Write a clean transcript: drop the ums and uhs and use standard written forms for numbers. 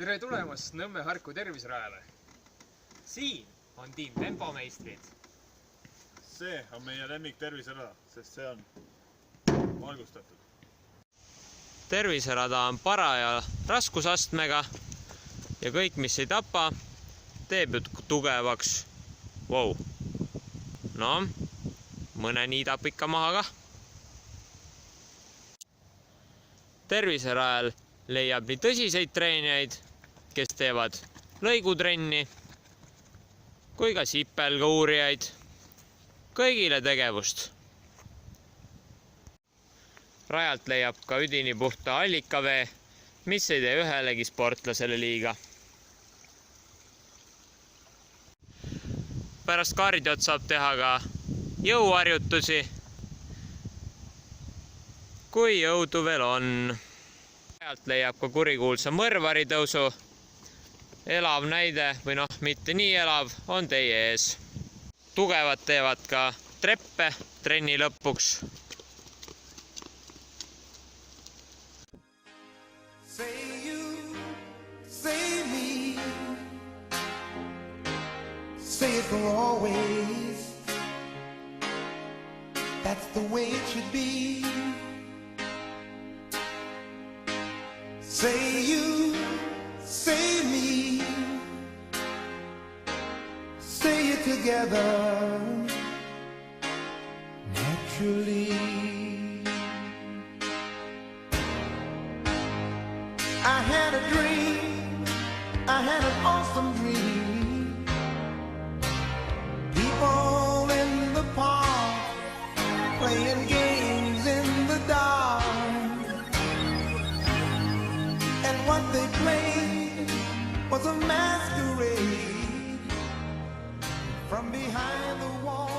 Tere tulemast Nõmme Harku terviserajale. Siin on tiim Tempomeistrid. See on meie lemmik terviserada, sest see on valgustatud. Terviserada on paraja raskusastmega ja kõik, mis ei tapa, teeb tugevaks. Wow. No, mõne niidab ikka maha ka. Terviserajal leiab nii tõsiseid treenijaid, kes teevad lõigutrenni, kui ka sipelga-uurijaid. Kõigile tegevust. Rajalt leiab ka üdini puhta allikavee, mis ei tee ühelegi sportlasele liiga. Pärast kardiot saab teha ka jõuharjutusi, kui jõudu veel on. Rajalt leiab ka kurikuulsa mõrvaritõusu. Elav näide, või noh, mitte nii elav, on teie ees. Tugevad teevad ka treppe trenni lõpuks. Say you, say me, say it for always. That's the way it should be. Say you, say me, say it together naturally. I had a dream, I had an awesome dream. People in the park playing games in the dark. And what they played was a masquerade from behind the wall.